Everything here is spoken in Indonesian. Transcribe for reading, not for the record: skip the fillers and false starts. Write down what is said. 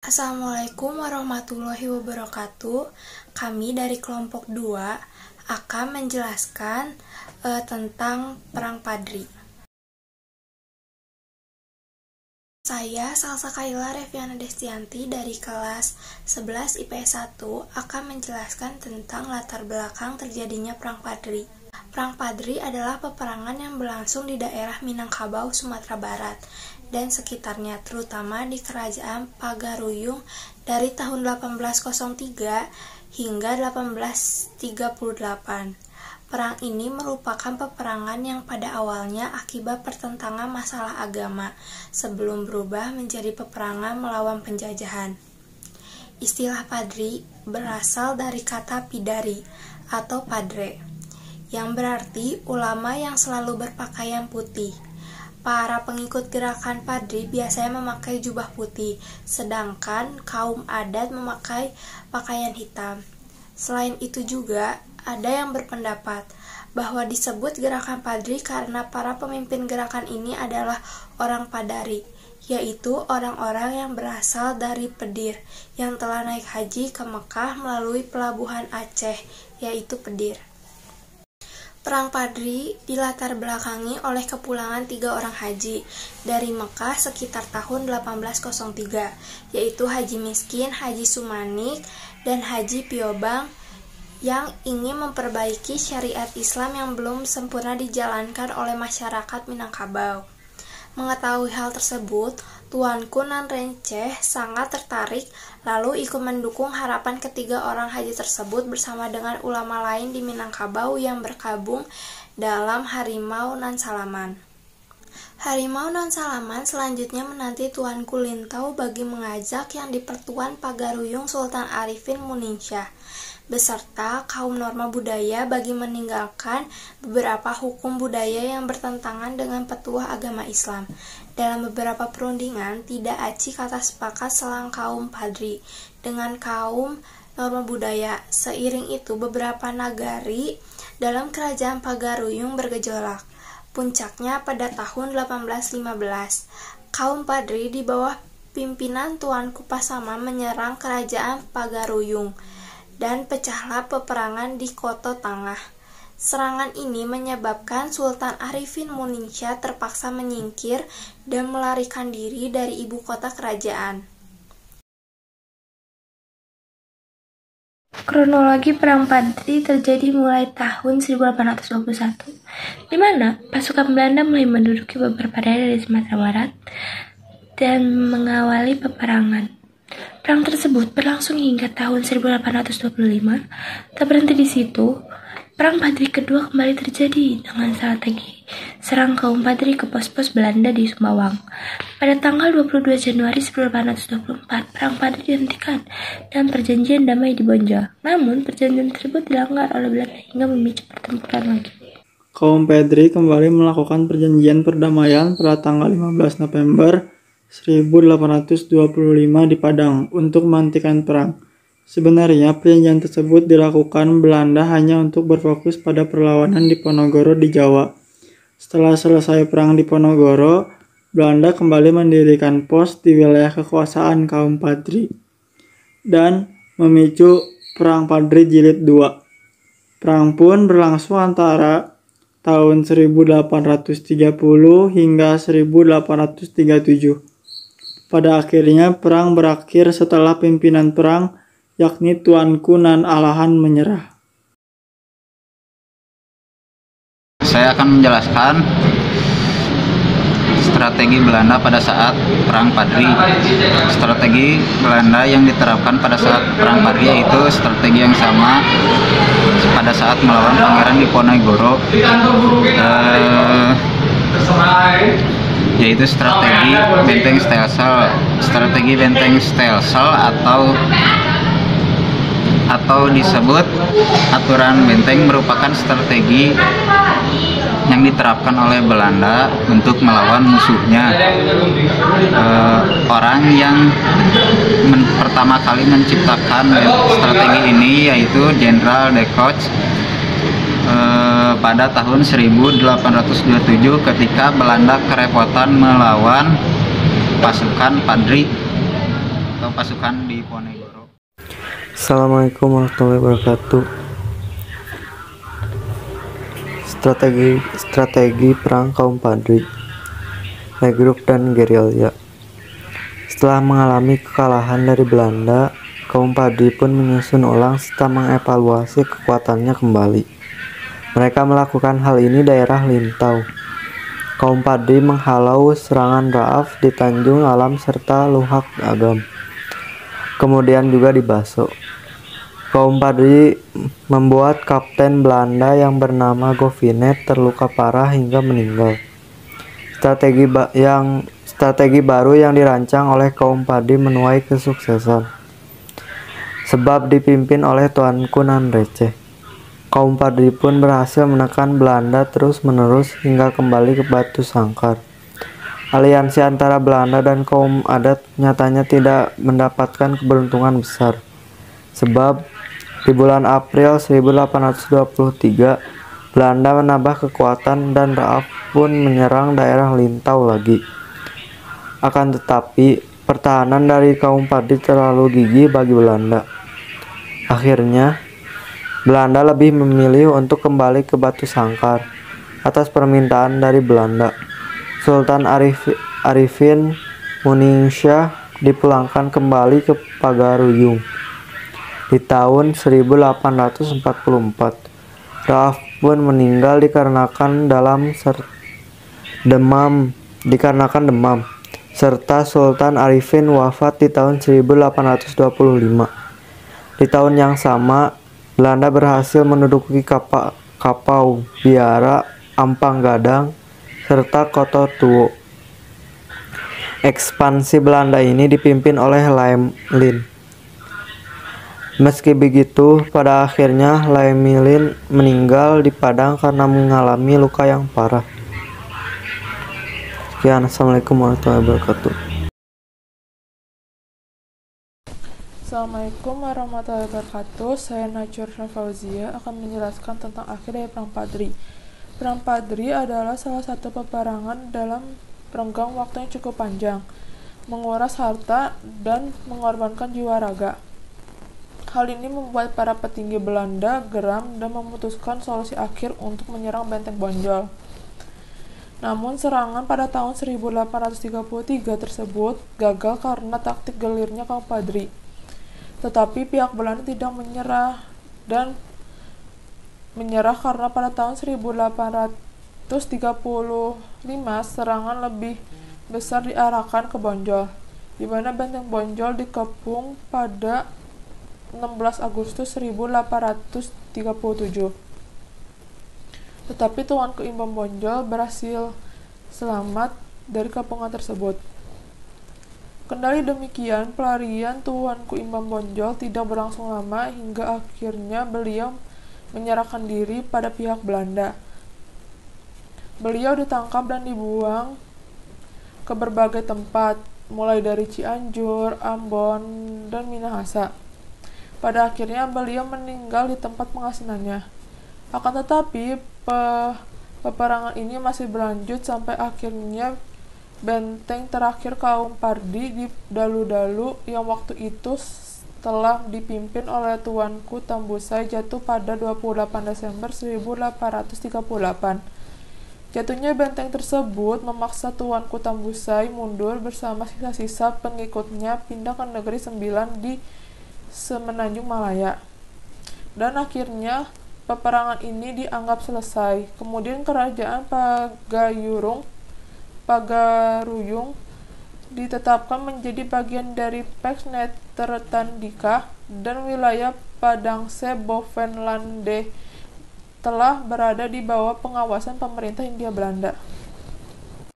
Assalamualaikum warahmatullahi wabarakatuh. Kami dari kelompok 2 akan menjelaskan tentang Perang Padri. Saya Salsa Kaila Reviana Destianti dari kelas 11 IPS 1 akan menjelaskan tentang latar belakang terjadinya Perang Padri. Perang Padri adalah peperangan yang berlangsung di daerah Minangkabau, Sumatera Barat dan sekitarnya, terutama di Kerajaan Pagaruyung dari tahun 1803 hingga 1838. Perang ini merupakan peperangan yang pada awalnya akibat pertentangan masalah agama, sebelum berubah menjadi peperangan melawan penjajahan. Istilah Padri berasal dari kata pidari atau padre, yang berarti ulama yang selalu berpakaian putih. Para pengikut gerakan Padri biasanya memakai jubah putih, sedangkan kaum adat memakai pakaian hitam. Selain itu juga, ada yang berpendapat bahwa disebut gerakan Padri karena para pemimpin gerakan ini adalah orang Padari, yaitu orang-orang yang berasal dari Pedir, yang telah naik haji ke Mekah melalui pelabuhan Aceh, yaitu Pedir. Perang Padri dilatar belakangi oleh kepulangan 3 orang haji dari Mekah sekitar tahun 1803, yaitu Haji Miskin, Haji Sumanik, dan Haji Piobang yang ingin memperbaiki syariat Islam yang belum sempurna dijalankan oleh masyarakat Minangkabau. Mengetahui hal tersebut, Tuanku Nan Renceh sangat tertarik lalu ikut mendukung harapan ketiga orang haji tersebut bersama dengan ulama lain di Minangkabau yang bergabung dalam Harimau Nan Salaman. Harimau Nan Salaman selanjutnya menanti Tuanku Lintau bagi mengajak yang di-Pertuan Pagaruyung Sultan Arifin Muningsyah beserta kaum norma budaya bagi meninggalkan beberapa hukum budaya yang bertentangan dengan petuah agama Islam. Dalam beberapa perundingan, tidak aci kata sepakat selang kaum Padri dengan kaum norma budaya. Seiring itu, beberapa nagari dalam kerajaan Pagaruyung bergejolak. Puncaknya pada tahun 1815, kaum Padri di bawah pimpinan Tuanku Pasaman menyerang kerajaan Pagaruyung dan pecahlah peperangan di Koto Tangah. Serangan ini menyebabkan Sultan Arifin Muningsyah terpaksa menyingkir dan melarikan diri dari ibu kota kerajaan. Kronologi Perang Padri terjadi mulai tahun 1821, di mana pasukan Belanda mulai menduduki beberapa daerah di Sumatera Barat dan mengawali peperangan. Perang tersebut berlangsung hingga tahun 1825. Tak berhenti di situ, Perang Padri kedua kembali terjadi dengan strategi serang kaum Padri ke pos-pos Belanda di Sumbawa. Pada tanggal 22 Januari 1824, Perang Padri dihentikan dan perjanjian damai di Bonja. Namun, perjanjian tersebut dilanggar oleh Belanda hingga memicu pertempuran lagi. Kaum Padri kembali melakukan perjanjian perdamaian pada tanggal 15 November 1825 di Padang untuk menghentikan perang. Sebenarnya perjanjian tersebut dilakukan Belanda hanya untuk berfokus pada perlawanan di Ponorogo di Jawa. Setelah selesai perang di Ponorogo, Belanda kembali mendirikan pos di wilayah kekuasaan kaum Padri dan memicu Perang Padri Jilid 2. Perang pun berlangsung antara tahun 1830 hingga 1837. Pada akhirnya perang berakhir setelah pimpinan perang, yakni Tuanku Nan Alahan menyerah. Saya akan menjelaskan strategi Belanda pada saat Perang Padri. Strategi Belanda yang diterapkan pada saat Perang Padri yaitu strategi yang sama pada saat melawan Pangeran Diponegoro, yaitu strategi benteng Stelsel. Strategi benteng Stelsel atau disebut aturan benteng merupakan strategi yang diterapkan oleh Belanda untuk melawan musuhnya. Orang yang pertama kali menciptakan strategi ini yaitu Jenderal de Kock pada tahun 1827 ketika Belanda kerepotan melawan pasukan Padri. atau pasukan di Ponegoro. Assalamualaikum warahmatullahi wabarakatuh. Strategi perang kaum Padri, Regruk dan gerilya. Setelah mengalami kekalahan dari Belanda, kaum Padri pun menyusun ulang serta mengevaluasi kekuatannya kembali. Mereka melakukan hal ini daerah Lintau. Kaum Padri menghalau serangan Raaf di Tanjung Alam serta Luhak Agam. Kemudian juga di Baso. Kaum Padri membuat kapten Belanda yang bernama Govinet terluka parah hingga meninggal. Strategi baru yang dirancang oleh kaum Padri menuai kesuksesan, sebab dipimpin oleh Tuanku Nan Receh. Kaum Padri pun berhasil menekan Belanda terus-menerus hingga kembali ke Batu Sangkar. Aliansi antara Belanda dan kaum adat nyatanya tidak mendapatkan keberuntungan besar, sebab di bulan April 1823 Belanda menambah kekuatan dan Raaf pun menyerang daerah Lintau lagi. Akan tetapi pertahanan dari kaum Padri terlalu gigih bagi Belanda. Akhirnya Belanda lebih memilih untuk kembali ke Batu Sangkar atas permintaan dari Belanda. Sultan Arifin Muningsyah dipulangkan kembali ke Pagaruyung di tahun 1844. Raaf pun meninggal dikarenakan demam, serta Sultan Arifin wafat di tahun 1825. Di tahun yang sama, Belanda berhasil menduduki Kapau, Biara, Ampang Gadang, serta Koto Tuo. Ekspansi Belanda ini dipimpin oleh Laemlin. Meski begitu, pada akhirnya Laemlin meninggal di Padang karena mengalami luka yang parah. Sekian, Assalamualaikum warahmatullahi wabarakatuh. Assalamualaikum warahmatullahi wabarakatuh. Saya Najur Fauzia akan menjelaskan tentang akhir dari Perang Padri. Perang Padri adalah salah satu peperangan dalam renggang waktu yang cukup panjang, menguras harta dan mengorbankan jiwa raga. Hal ini membuat para petinggi Belanda geram dan memutuskan solusi akhir untuk menyerang Benteng Bonjol. Namun serangan pada tahun 1833 tersebut gagal karena taktik gelirnya kaum Padri. Tetapi pihak Belanda tidak menyerah karena pada tahun 1835 serangan lebih besar diarahkan ke Bonjol, di mana Benteng Bonjol dikepung pada 16 Agustus 1837. Tetapi Tuanku Imbam Bonjol berhasil selamat dari kepungan tersebut. Kendali demikian, pelarian Tuanku Imbam Bonjol tidak berlangsung lama hingga akhirnya beliau menyerahkan diri pada pihak Belanda. Beliau ditangkap dan dibuang ke berbagai tempat, mulai dari Cianjur, Ambon, dan Minahasa. Pada akhirnya beliau meninggal di tempat pengasinannya. Akan tetapi, peperangan ini masih berlanjut sampai akhirnya benteng terakhir kaum Pardi di Dalu-Dalu yang waktu itu telah dipimpin oleh Tuanku Tambusai jatuh pada 28 Desember 1838. Jatuhnya benteng tersebut memaksa Tuanku Tambusai mundur bersama sisa-sisa pengikutnya pindah ke Negeri Sembilan di Semenanjung Malaya. Dan akhirnya peperangan ini dianggap selesai. Kemudian kerajaan Pagaruyung ditetapkan menjadi bagian dari Pax Netertandika, dan wilayah Padangse Bovenlande telah berada di bawah pengawasan pemerintah Hindia Belanda.